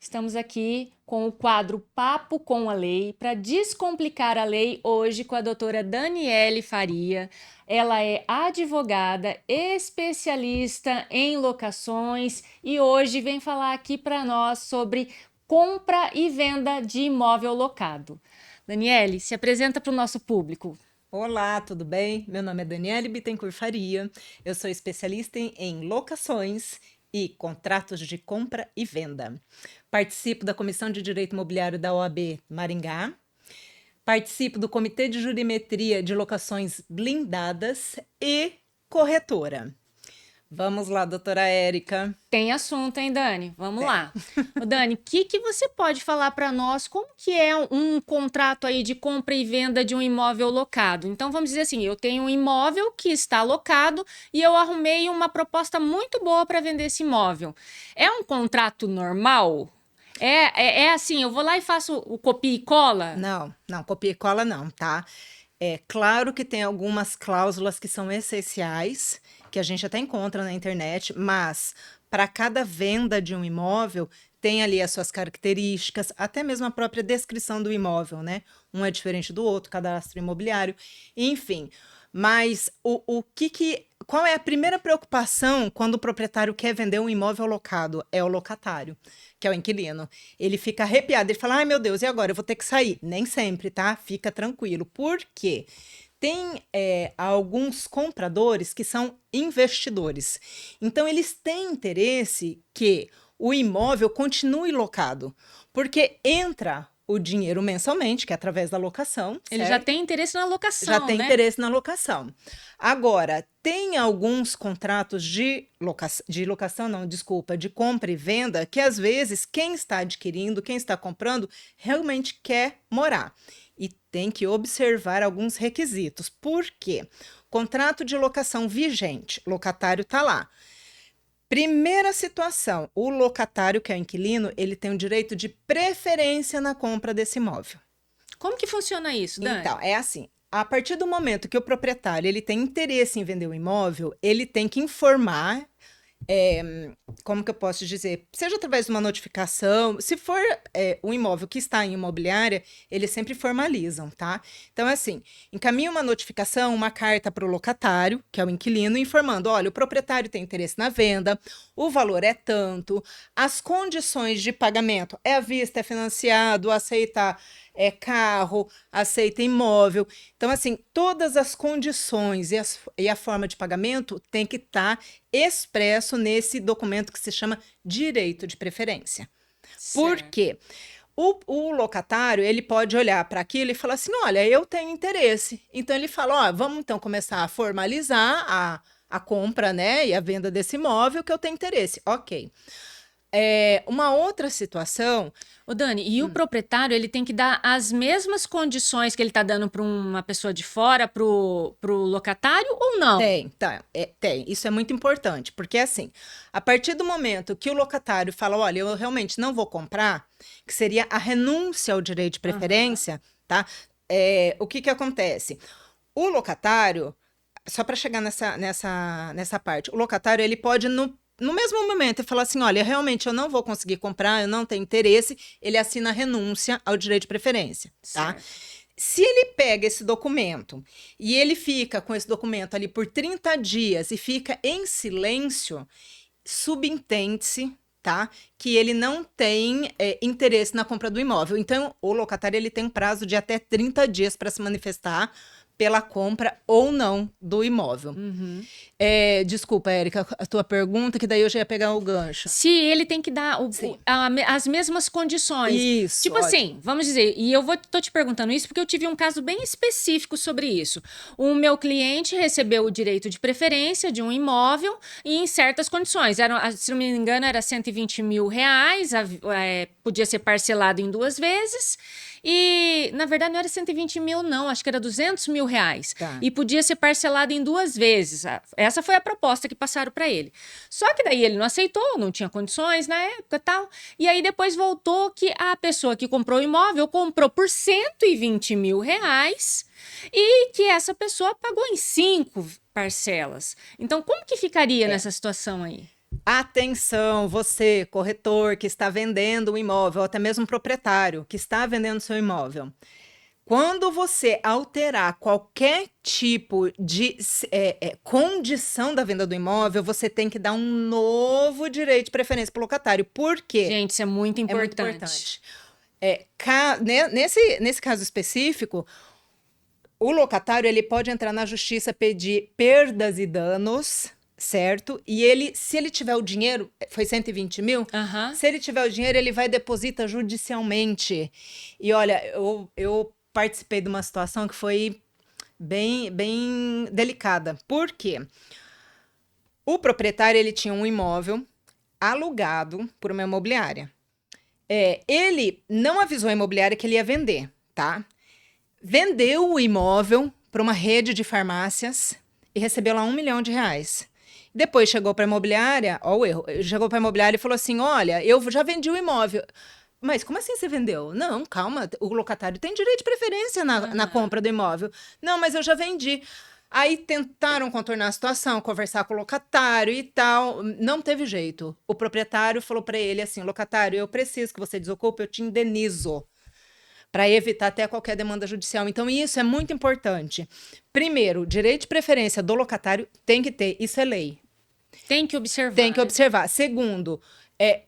Estamos aqui com o quadro Papo com a Lei para descomplicar a lei hoje com a doutora Daniele Faria. Ela é advogada, especialista em locações e hoje vem falar aqui para nós sobre compra e venda de imóvel locado. Daniele, se apresenta para o nosso público. Olá, tudo bem? Meu nome é Daniele Bittencourt Faria. Eu sou especialista em locações e contratos de compra e venda. Participo da Comissão de Direito Imobiliário da OAB Maringá. Participo do Comitê de Jurimetria de Locações Blindadas e corretora. Vamos lá, doutora Érica. Tem assunto, hein, Dani? Vamos Tem. lá. Ô, Dani, o que você pode falar para nós? Como que é um contrato aí de compra e venda de um imóvel locado? Então, vamos dizer assim, eu tenho um imóvel que está alocado e eu arrumei uma proposta muito boa para vender esse imóvel. É um contrato normal? É assim, eu vou lá e faço o copia e cola? Não, copia e cola não, tá? É claro que tem algumas cláusulas que são essenciais, que a gente até encontra na internet, mas para cada venda de um imóvel, tem ali as suas características, até mesmo a própria descrição do imóvel, né? Um é diferente do outro, cadastro imobiliário, enfim. Mas qual é a primeira preocupação quando o proprietário quer vender um imóvel locado? É o locatário, que é o inquilino. Ele fica arrepiado, ele fala: ai meu Deus, e agora? Eu vou ter que sair. Nem sempre, tá? Fica tranquilo. Por quê? Tem alguns compradores que são investidores. Então, eles têm interesse que o imóvel continue locado, porque entra o dinheiro mensalmente, que é através da locação, Ele já certo? tem interesse na Já locação, tem né? interesse na locação. Agora, tem alguns contratos de locação, não, desculpa, de compra e venda, que às vezes quem está adquirindo, quem está comprando, realmente quer morar. E tem que observar alguns requisitos. Por quê? Contrato de locação vigente, locatário está lá. Primeira situação, o locatário, que é o inquilino, ele tem o direito de preferência na compra desse imóvel. Como que funciona isso, Então, Dani? é assim, a partir do momento que o proprietário ele tem interesse em vender o imóvel, ele tem que informar, como que eu posso dizer, seja através de uma notificação, se for um imóvel que está em imobiliária, eles sempre formalizam, tá? Então, é assim, encaminha uma notificação, uma carta para o locatário, que é o inquilino, informando: olha, o proprietário tem interesse na venda, o valor é tanto, as condições de pagamento é à vista, é financiado, aceita carro, aceita imóvel. Então, assim, todas as condições e a forma de pagamento tem que estar expresso nesse documento que se chama direito de preferência. Por Certo. quê? O locatário, ele pode olhar para aquilo e falar assim: olha, eu tenho interesse. Então, ele fala: ó, vamos então começar a formalizar a compra, né, e a venda desse imóvel que eu tenho interesse. Ok. Uma outra situação. Ô, Dani, e o proprietário, ele tem que dar as mesmas condições que ele está dando para uma pessoa de fora, pro locatário ou não? Tem, tá, tem. Isso é muito importante, porque assim, a partir do momento que o locatário fala: olha, eu realmente não vou comprar, que seria a renúncia ao direito de Aham. preferência, tá? O que que acontece? O locatário, só para chegar nessa parte, o locatário ele pode no mesmo momento falar assim: olha, realmente eu não vou conseguir comprar, eu não tenho interesse, ele assina a renúncia ao direito de preferência, tá? Certo. Se ele pega esse documento e ele fica com esse documento ali por 30 dias e fica em silêncio, subentende-se, tá, que ele não tem interesse na compra do imóvel. Então, o locatário ele tem um prazo de até 30 dias para se manifestar pela compra ou não do imóvel. Uhum. Desculpa, Érica, a tua pergunta, que daí eu já ia pegar o gancho. Se ele tem que dar Sim. as mesmas condições. Isso, Tipo assim, ótimo. vamos dizer, e tô te perguntando isso porque eu tive um caso bem específico sobre isso. O meu cliente recebeu o direito de preferência de um imóvel e em certas condições. Se não me engano, era R$ 120 mil, podia ser parcelado em 2 vezes. E, na verdade, não era 120 mil, não, acho que era R$ 200 mil. Tá. E podia ser parcelado em 2 vezes. Essa foi a proposta que passaram para ele. Só que daí ele não aceitou, não tinha condições na época e tal. E aí depois voltou que a pessoa que comprou o imóvel comprou por R$ 120 mil e que essa pessoa pagou em 5 parcelas. Então, como que ficaria É. nessa situação aí? Atenção, você, corretor que está vendendo um imóvel, ou até mesmo proprietário que está vendendo seu imóvel. Quando você alterar qualquer tipo de condição da venda do imóvel, você tem que dar um novo direito de preferência para o locatário. Por quê? Gente, isso é muito É muito importante. importante. Nesse caso específico, o locatário ele pode entrar na justiça, pedir perdas e danos, certo? E ele, se ele tiver o dinheiro, foi 120 mil, Aham. se ele tiver o dinheiro, ele vai deposita judicialmente. E olha, eu participei de uma situação que foi bem delicada. Por quê? O proprietário ele tinha um imóvel alugado por uma imobiliária. Ele não avisou a imobiliária que ele ia vender, tá? Vendeu o imóvel para uma rede de farmácias e recebeu lá R$ 1 milhão. Depois chegou para a imobiliária, ó o erro, chegou para a imobiliária e falou assim, olha, eu já vendi o imóvel. Mas como assim você vendeu? Não, calma, o locatário tem direito de preferência na compra do imóvel. Não, mas eu já vendi. Aí tentaram contornar a situação, conversar com o locatário e tal. Não teve jeito. O proprietário falou para ele assim, locatário, eu preciso que você desocupe, eu te indenizo. Para evitar até qualquer demanda judicial. Então, isso é muito importante. Primeiro, direito de preferência do locatário tem que ter, isso é lei. Tem que observar. Tem que né? observar. Segundo,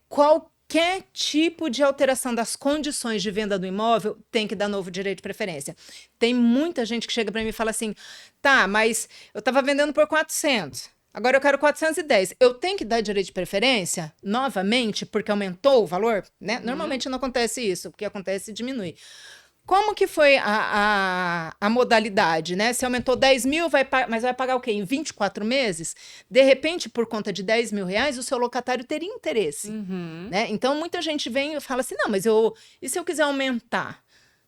qualquer tipo de alteração das condições de venda do imóvel tem que dar novo direito de preferência. Tem muita gente que chega para mim e fala assim, tá, mas eu estava vendendo por 400, agora eu quero 410. Eu tenho que dar direito de preferência novamente porque aumentou o valor? Né? Normalmente não acontece isso, o que acontece é diminuir. Como que foi a modalidade, né? Se aumentou 10 mil, mas vai pagar o quê? Em 24 meses? De repente, por conta de 10 mil reais, o seu locatário teria interesse. Né? Então, muita gente vem e fala assim, não, mas e se eu quiser aumentar?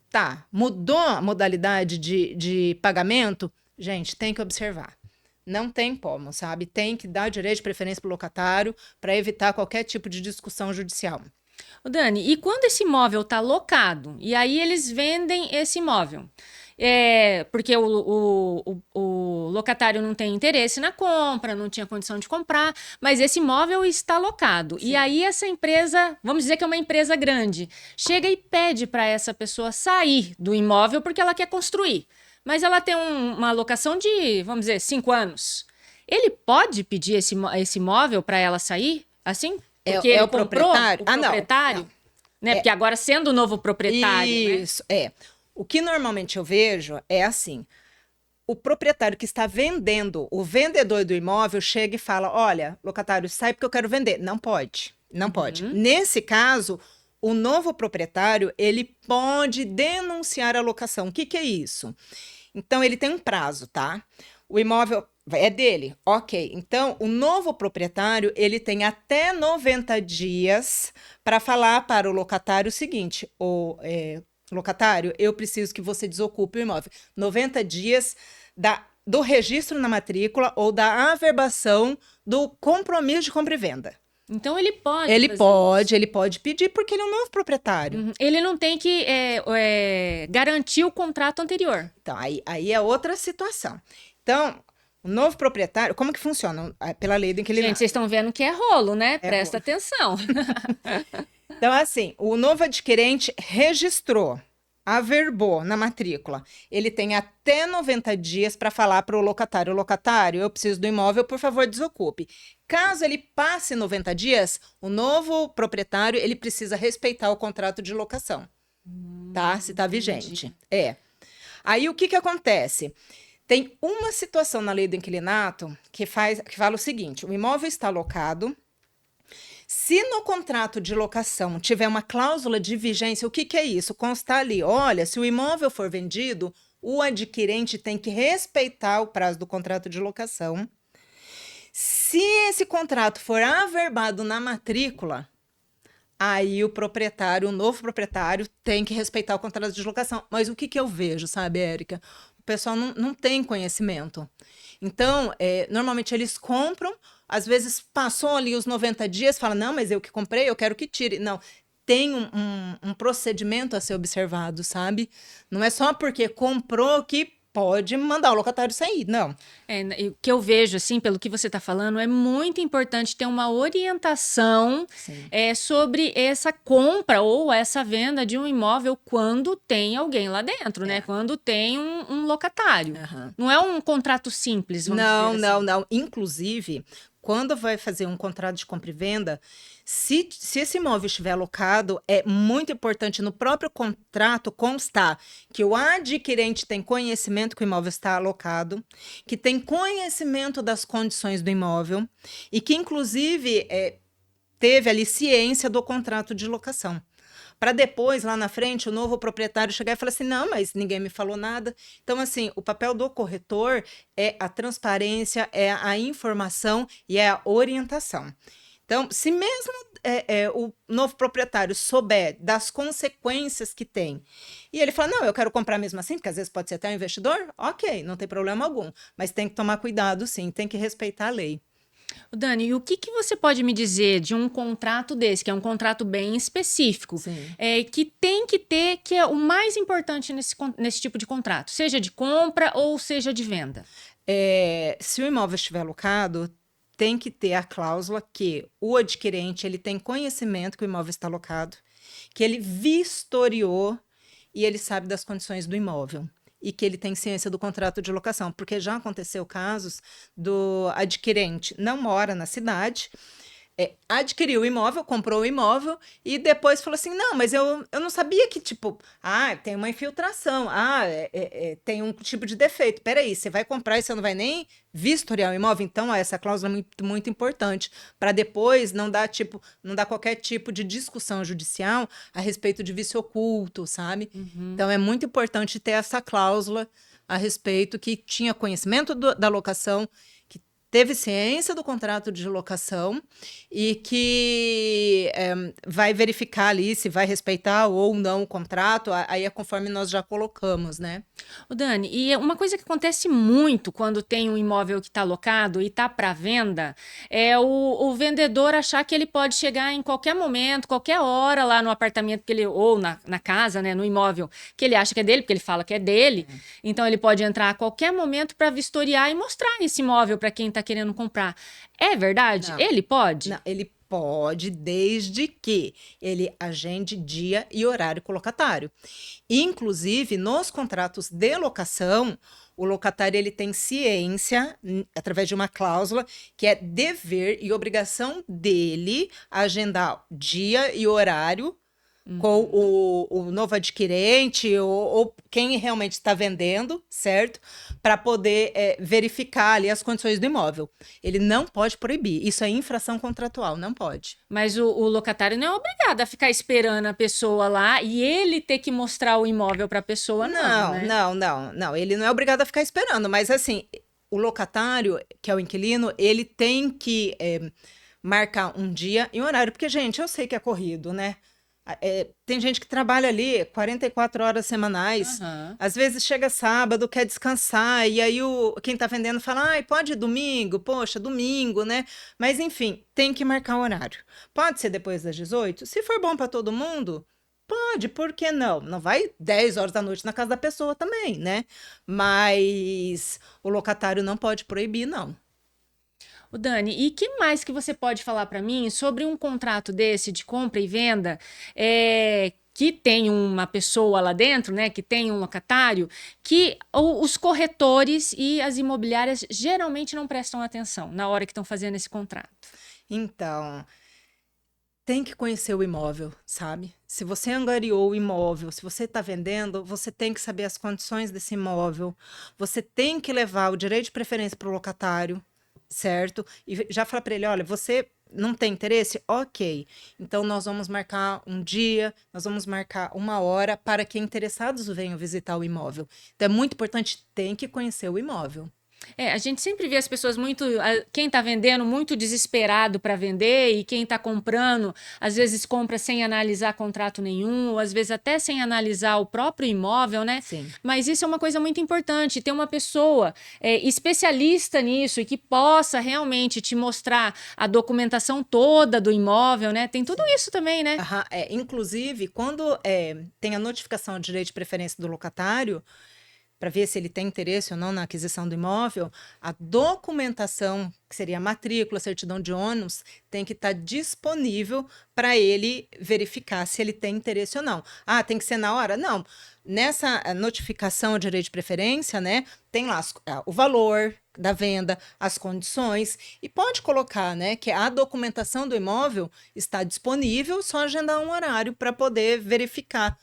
Tá, mudou a modalidade de pagamento? Gente, tem que observar. Não tem como, sabe? Tem que dar direito de preferência para o locatário para evitar qualquer tipo de discussão judicial. Ô, Dani, e quando esse imóvel está locado, e aí eles vendem esse imóvel? Porque o locatário não tem interesse na compra, não tinha condição de comprar, mas esse imóvel está locado. Sim. E aí essa empresa, vamos dizer que é uma empresa grande, chega e pede para essa pessoa sair do imóvel porque ela quer construir. Mas ela tem uma locação de, vamos dizer, 5 anos. Ele pode pedir esse imóvel para ela sair? Assim? Porque ele o proprietário? O proprietário? Não. Né? Porque agora sendo o novo proprietário, Isso, O que normalmente eu vejo é assim, o proprietário que está vendendo, o vendedor do imóvel chega e fala, olha, locatário, sai porque eu quero vender. Não pode, não pode. Nesse caso, o novo proprietário, ele pode denunciar a locação. O que é isso? Então, ele tem um prazo, tá? O imóvel é dele, ok. Então, o novo proprietário, ele tem até 90 dias para falar para o locatário o seguinte, locatário, eu preciso que você desocupe o imóvel. 90 dias do registro na matrícula ou da averbação do compromisso de compra e venda. Então ele pode. Ele pode pedir porque ele é um novo proprietário. Ele não tem que garantir o contrato anterior. Então, aí é outra situação. Então, o novo proprietário, como que funciona? Pela lei do inquilinato. Gente, vocês estão vendo que é rolo, né? Presta atenção. Então, assim, o novo adquirente registrou, averbou na matrícula. Ele tem até 90 dias para falar para o locatário, eu preciso do imóvel, por favor, desocupe. Caso ele passe 90 dias, o novo proprietário, ele precisa respeitar o contrato de locação, tá? Se tá vigente. Aí, o que acontece? Tem uma situação na lei do inquilinato que fala o seguinte, o imóvel está locado. Se no contrato de locação tiver uma cláusula de vigência, o que é isso? Constar ali, olha, se o imóvel for vendido, o adquirente tem que respeitar o prazo do contrato de locação. Se esse contrato for averbado na matrícula, aí o novo proprietário, tem que respeitar o contrato de locação. Mas o que eu vejo, sabe, Érica? O pessoal não tem conhecimento. Então, normalmente eles compram, às vezes passou ali os 90 dias, fala, não, mas eu que comprei, eu quero que tire. Não, tem um procedimento a ser observado, sabe? Não é só porque comprou que pode mandar o locatário sair. Não. E o que eu vejo, assim, pelo que você está falando, é muito importante ter uma orientação Sim. sobre essa compra ou essa venda de um imóvel quando tem alguém lá dentro, né? Quando tem um locatário. Não é um contrato simples, vamos dizer assim. Não. Inclusive, quando vai fazer um contrato de compra e venda, se esse imóvel estiver alocado, é muito importante no próprio contrato constar que o adquirente tem conhecimento que o imóvel está alocado, que tem conhecimento das condições do imóvel e que, inclusive, teve ali ciência do contrato de locação. Para depois, lá na frente, o novo proprietário chegar e falar assim: não, mas ninguém me falou nada. Então, assim, o papel do corretor é a transparência, é a informação e é a orientação. Então, se mesmo o novo proprietário souber das consequências que tem, e ele fala, não, eu quero comprar mesmo assim, porque às vezes pode ser até um investidor, ok, não tem problema algum. Mas tem que tomar cuidado, sim, tem que respeitar a lei. Dani, e o que você pode me dizer de um contrato desse, que é um contrato bem específico, que tem que ter, que é o mais importante nesse tipo de contrato, seja de compra ou seja de venda? Se o imóvel estiver alocado, tem que ter a cláusula que o adquirente ele tem conhecimento que o imóvel está alocado, que ele vistoriou e ele sabe das condições do imóvel e que ele tem ciência do contrato de locação, porque já aconteceu casos do adquirente não mora na cidade, adquiriu o imóvel, comprou o imóvel e depois falou assim, não, mas eu não sabia que, tipo, tem uma infiltração, tem um tipo de defeito. Peraí, você vai comprar e você não vai nem vistoriar o imóvel? Então, essa cláusula é muito, muito importante, para depois não dar qualquer tipo de discussão judicial a respeito de vício oculto, sabe? Então, é muito importante ter essa cláusula a respeito que tinha conhecimento da locação, teve ciência do contrato de locação e que vai verificar ali se vai respeitar ou não o contrato, aí é conforme nós já colocamos, né? Dani, e uma coisa que acontece muito quando tem um imóvel que está alocado e está para venda é o vendedor achar que ele pode chegar em qualquer momento, qualquer hora lá no apartamento que ele, ou na casa, né, no imóvel que ele acha que é dele, porque ele fala que é dele. Então ele pode entrar a qualquer momento para vistoriar e mostrar esse imóvel para quem está querendo comprar. É verdade? Não. Ele pode? Não, ele pode, desde que ele agende dia e horário com o locatário. Inclusive, nos contratos de locação, o locatário ele tem ciência, através de uma cláusula, que é dever e obrigação dele agendar dia e horário com o novo adquirente ou quem realmente está vendendo, certo? Para poder verificar ali as condições do imóvel. Ele não pode proibir. Isso é infração contratual, não pode. Mas o locatário não é obrigado a ficar esperando a pessoa lá e ele ter que mostrar o imóvel para a pessoa, não, né? Não. Ele não é obrigado a ficar esperando, mas assim, o locatário, que é o inquilino, ele tem que marcar um dia e um horário, porque, gente, eu sei que é corrido, né? Tem gente que trabalha ali 44 horas semanais, às vezes chega sábado, quer descansar, e aí quem tá vendendo fala, pode ir domingo, poxa, domingo, né? Mas enfim, tem que marcar o horário. Pode ser depois das 18? Se for bom para todo mundo, pode, por que não? Não vai 10 horas da noite na casa da pessoa também, né? Mas o locatário não pode proibir, não. Dani, e que mais que você pode falar para mim sobre um contrato desse de compra e venda que tem uma pessoa lá dentro, né, que tem um locatário, que os corretores e as imobiliárias geralmente não prestam atenção na hora que estão fazendo esse contrato? Então, tem que conhecer o imóvel, sabe? Se você angariou o imóvel, se você está vendendo, você tem que saber as condições desse imóvel, você tem que levar o direito de preferência para o locatário, certo? E já fala para ele, olha, você não tem interesse? Ok. Então, nós vamos marcar um dia, nós vamos marcar uma hora para que interessados venham visitar o imóvel. Então, é muito importante, tem que conhecer o imóvel. A gente sempre vê as pessoas quem está vendendo muito desesperado para vender e quem está comprando, às vezes compra sem analisar contrato nenhum, ou às vezes até sem analisar o próprio imóvel, né? Sim. Mas isso é uma coisa muito importante, ter uma pessoa especialista nisso e que possa realmente te mostrar a documentação toda do imóvel, né? Tem tudo isso também, né? Inclusive, quando tem a notificação de direito de preferência do locatário, para ver se ele tem interesse ou não na aquisição do imóvel, a documentação, que seria a matrícula, certidão de ônus, tem que estar disponível para ele verificar se ele tem interesse ou não. Ah, tem que ser na hora? Não. Nessa notificação de direito de preferência, né, tem lá o valor da venda, as condições, e pode colocar, né, que a documentação do imóvel está disponível, só agendar um horário para poder verificar,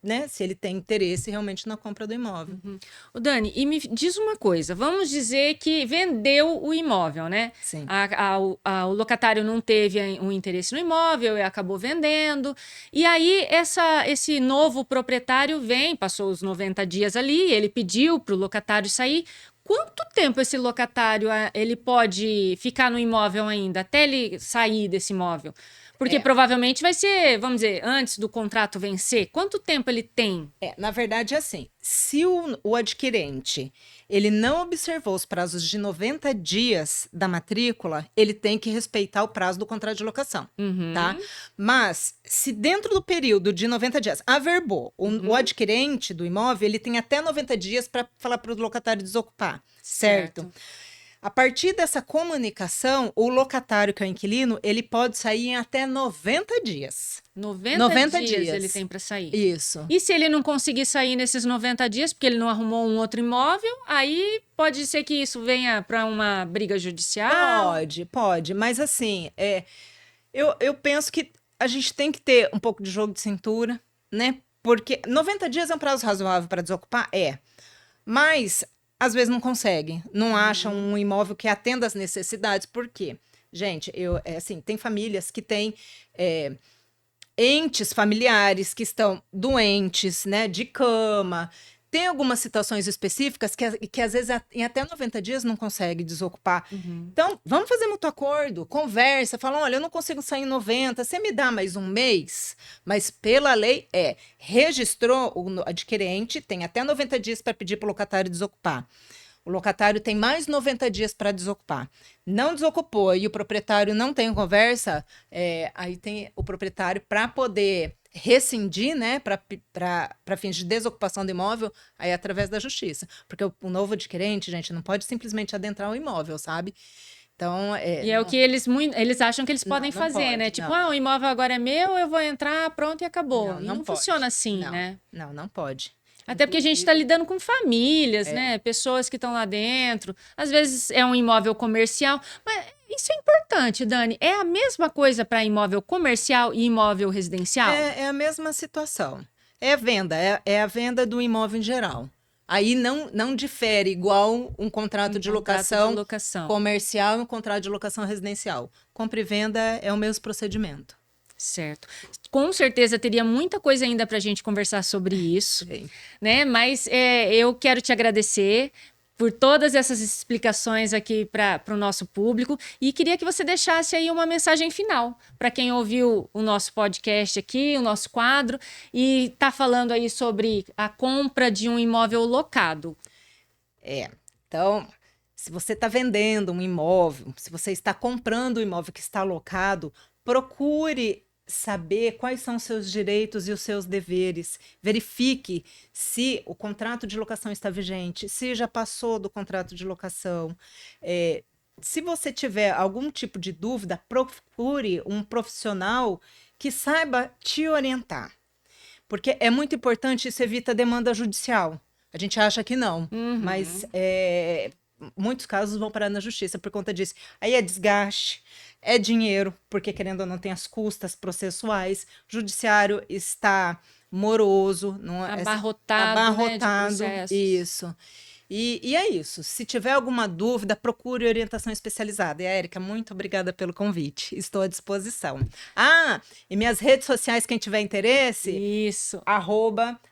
né, se ele tem interesse realmente na compra do imóvel. O Dani, e me diz uma coisa, vamos dizer que vendeu o imóvel, né? Sim. O locatário não teve um interesse no imóvel e acabou vendendo, e aí esse novo proprietário vem, passou os 90 dias ali, ele pediu para o locatário sair. Quanto tempo esse locatário ele pode ficar no imóvel ainda, até ele sair desse imóvel? Porque provavelmente vai ser, vamos dizer, antes do contrato vencer. Quanto tempo ele tem? Na verdade, é assim, se o adquirente ele não observou os prazos de 90 dias da matrícula, ele tem que respeitar o prazo do contrato de locação, tá? Mas, se dentro do período de 90 dias averbou, o adquirente do imóvel, ele tem até 90 dias para falar para o locatário desocupar, certo? A partir dessa comunicação, o locatário, que é o inquilino, ele pode sair em até 90 dias. 90 dias ele tem para sair. Isso. E se ele não conseguir sair nesses 90 dias, porque ele não arrumou um outro imóvel, aí pode ser que isso venha para uma briga judicial? Pode. Mas assim, eu penso que a gente tem que ter um pouco de jogo de cintura, né? Porque 90 dias é um prazo razoável para desocupar? Mas às vezes não consegue, não acham um imóvel que atenda às necessidades. Por quê? Gente, assim, tem famílias que têm entes familiares que estão doentes, né, de cama. Tem algumas situações específicas que às vezes em até 90 dias não consegue desocupar. Então, vamos fazer mútuo acordo, conversa, fala, olha, eu não consigo sair em 90, você me dá mais um mês? Mas pela lei registrou o adquirente, tem até 90 dias para pedir para o locatário desocupar. O locatário tem mais 90 dias para desocupar. Não desocupou e o proprietário não tem conversa, aí tem o proprietário para poder rescindir, né, para fins de desocupação do imóvel, aí através da justiça. Porque o novo adquirente, gente, não pode simplesmente adentrar o imóvel, sabe? Então, e é o que eles acham que eles podem fazer, pode, né? Tipo, não. o imóvel agora é meu, eu vou entrar, pronto e acabou. Não pode. funciona assim, Não, né? Não pode. Até porque a gente está lidando com famílias, né? Pessoas que estão lá dentro. Às vezes é um imóvel comercial. Mas isso é importante, Dani. É a mesma coisa para imóvel comercial e imóvel residencial? É a mesma situação. É a venda, é a venda do imóvel em geral. Aí não difere igual um contrato de locação comercial e um contrato de locação residencial. Compra e venda é o mesmo procedimento. Certo. Com certeza teria muita coisa ainda para a gente conversar sobre isso, né? Mas eu quero te agradecer por todas essas explicações aqui para o nosso público e queria que você deixasse aí uma mensagem final para quem ouviu o nosso podcast aqui, o nosso quadro, e está falando aí sobre a compra de um imóvel locado. Então, se você está vendendo um imóvel, se você está comprando um imóvel que está alocado, procure saber quais são os seus direitos e os seus deveres. Verifique se o contrato de locação está vigente, se já passou do contrato de locação. Se você tiver algum tipo de dúvida, procure um profissional que saiba te orientar. Porque é muito importante, isso evita demanda judicial. A gente acha que não, mas muitos casos vão parar na justiça por conta disso. Aí é desgaste, é dinheiro, porque querendo ou não tem as custas processuais, o judiciário está moroso, abarrotado, né, de processos. Isso. E é isso. Se tiver alguma dúvida, procure orientação especializada. E a Érica, muito obrigada pelo convite. Estou à disposição. E minhas redes sociais, quem tiver interesse, isso.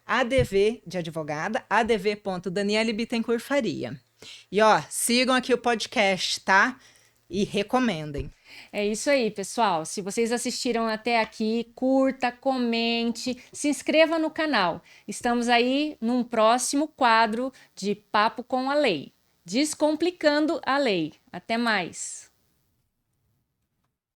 @adv de advogada, adv.danielebittencourt-faria. E sigam aqui o podcast, tá? E recomendem. É isso aí, pessoal. Se vocês assistiram até aqui, curta, comente, se inscreva no canal. Estamos aí num próximo quadro de Papo com a Lei. Descomplicando a Lei. Até mais!